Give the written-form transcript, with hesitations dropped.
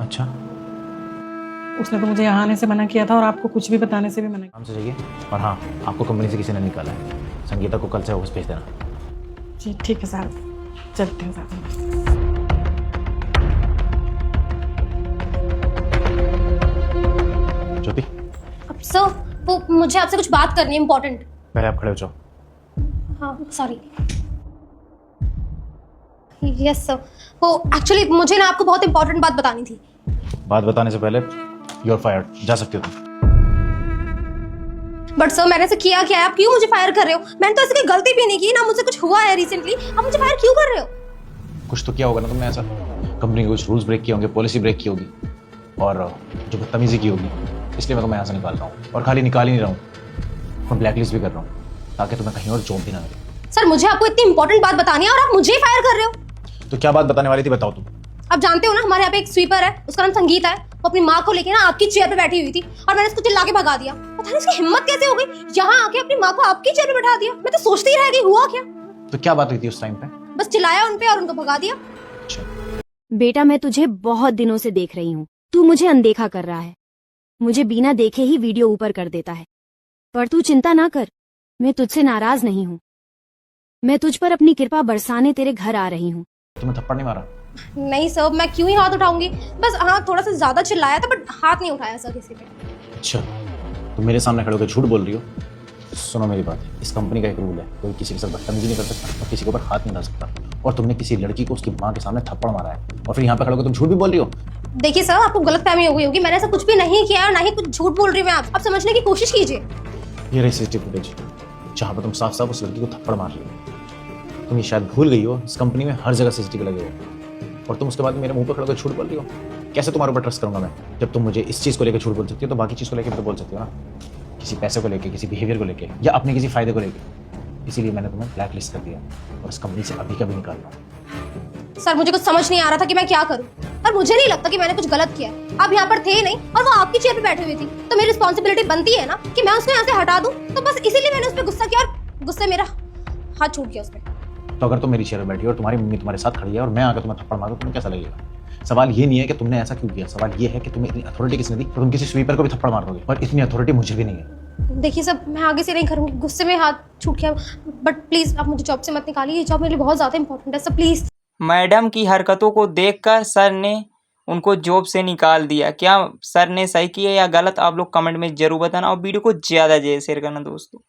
अच्छा, उसने तो मुझे यहाँ आने से मना किया था और आपको कुछ भी बताने से भी मना किया। काम से जाइए। और हाँ, आपको कंपनी से किसी ने निकाला है, संगीता को कल से ऑफिस भेज देना। जी ठीक है साहब, चलते हैं साहब। ज्योति, अब सर वो मुझे आपसे कुछ बात करनी है इम्पोर्टेंट। पहले आप खड़े हो जाओ। हाँ सॉरी। यस सर, वो एक्चुअली मुझे ना आपको बहुत इंपॉर्टेंट बात बतानी थी। बात बताने से पहले यू आर फायर्ड, जा सकती हो तुम। बट सर मैंने ऐसे किया क्या है, आप क्यों मुझे फायर कर रहे हो? मैंने तो ऐसी कोई गलती भी नहीं की ना, मुझसे कुछ हुआ है रिसेंटली, आप मुझे फायर क्यों कर रहे हो? कुछ तो किया होगा ना तुमने ऐसा, कंपनी के कुछ रूल्स ब्रेक किए होंगे, पॉलिसी ब्रेक की होगी और जो बदतमीजी की होगी, इसलिए मैं तुम्हें यहाँ से निकाल रहा हूँ। और खाली निकाल ही नहीं रहा हूँ, मैं ब्लैक लिस्ट भी कर रहा हूँ ताकि तुम्हें कहीं और जॉब भी ना मिले। सर मुझे आपको इतनी इंपॉर्टेंट बात बतानी है और आप मुझे ही फायर कर रहे हो। तो क्या बात बताने वाली थी, बताओ तुम। आप जानते हो ना हमारे यहाँ पे एक स्वीपर है, उसका नाम संगीता है। वो अपनी माँ को लेके ना आपकी चेयर पे बैठी हुई थी और मैंने उसको चिल्ला के भगा दिया। पता नहीं इसकी हिम्मत कैसे हो गई, यहाँ आके अपनी माँ को आपकी चेयर पे बैठा दिया। मैं तो सोचती ही रह गई हुआ क्या। तो क्या बात हुई थी उस टाइम पे? बस चिल्लाया उनपे और उनको भगा दिया। अच्छा, बेटा मैं तुझे बहुत दिनों से देख रही हूँ, तू मुझे अनदेखा कर रहा है। मुझे बिना देखे ही वीडियो ऊपर कर देता है। पर तू चिंता ना कर, मैं तुझसे नाराज नहीं हूँ। मैं तुझ पर अपनी कृपा बरसाने तेरे घर आ रही हूँ। तुम्हें थप्पड़ नहीं मारा? नहीं सर, मैं क्यों ही हाथ उठाऊंगी, बस हाँ थोड़ा सा ज्यादा चिल्लाया था बट हाथ नहीं उठाया सर किसी पे। अच्छा, तुम मेरे सामने खड़े होकर झूठ बोल रही हो। सुनो मेरी बात, इस कंपनी का एक रूल है, कोई किसी के साथ बदतमीजी नहीं कर सकता और किसी के ऊपर हाथ नहीं डाल सकता। और तुमने किसी लड़की को उसकी माँ के सामने थप्पड़ मारा है और फिर यहाँ पे खड़े होकर तुम झूठ भी बोल रही हो। देखिए सर, आपको गलतफहमी हो गई होगी, मैंने ऐसा कुछ भी नहीं किया और ना ही कुछ झूठ बोल रही हूँ मैं। आप समझने की कोशिश कीजिए। ये रही सीसीटीवी फुटेज जहाँ पर तुम साफ साफ उस लड़की को थप्पड़ मार रही हो। तुम ये शायद भूल गई हो, इस कंपनी में हर जगह सीसीटीवी लगे हुए और तुम उसके बाद मेरे मुंह पर खड़े होकर झूठ बोल रही हो। कैसे तुम्हारे ऊपर ट्रस्ट करूंगा मैं, जब तुम मुझे इस चीज़ को लेकर झूठ बोल सकती हो तो बाकी चीज़ को लेकर भी तो बोल सकती हो ना, किसी पैसे को लेकर, किसी बिहेवियर को लेकर या अपने किसी फायदे को लेकर। इसीलिए मैंने तुम्हें ब्लैक लिस्ट कर दिया और इस कंपनी से अभी कभी निकाल रहा हूँ। सर मुझे कुछ समझ नहीं आ रहा था कि मैं क्या करूं और मुझे नहीं लगता कि मैंने कुछ गलत किया। आप यहाँ पर थे नहीं और वो आपकी चेयर पे बैठी हुई थी, तो मेरी रिस्पॉन्सिबिलिटी बनती है ना कि मैं उसको यहाँ से हटा दूं। तो बस इसीलिए मैंने उस पर गुस्सा किया और गुस्से मेरा हाथ छूट गया उसमें। तो अगर तुम मेरी चेयर में बैठी हो और तुम्हारी मम्मी तुम्हारे साथ खड़ी है और मैं आकर तुम्हें थप्पड़ मारूं, तुम्हें कैसा लगेगा? सवाल ये नहीं है कि तुमने ऐसा क्यों किया, सवाल ये है कि तुम्हें इतनी अथॉरिटी किसने दी, तो तुम किसी स्वीपर को भी थप्पड़ मार दोगे। और इतनी अथॉरिटी मुझे भी नहीं है। देखिए सर, मैं आगे से नहीं करूंगी, गुस्से में हाथ छूट गया। बट प्लीज आप मुझे जॉब से मत निकालिए, ये जॉब मेरे लिए बहुत ज्यादा इंपॉर्टेंट है सर, प्लीज। मैडम की हरकतों को देखकर सर ने उनको जॉब से निकाल दिया। क्या सर ने सही किया या गलत, आप लोग कमेंट में जरूर बताना और वीडियो को ज़्यादा शेयर करना दोस्तों।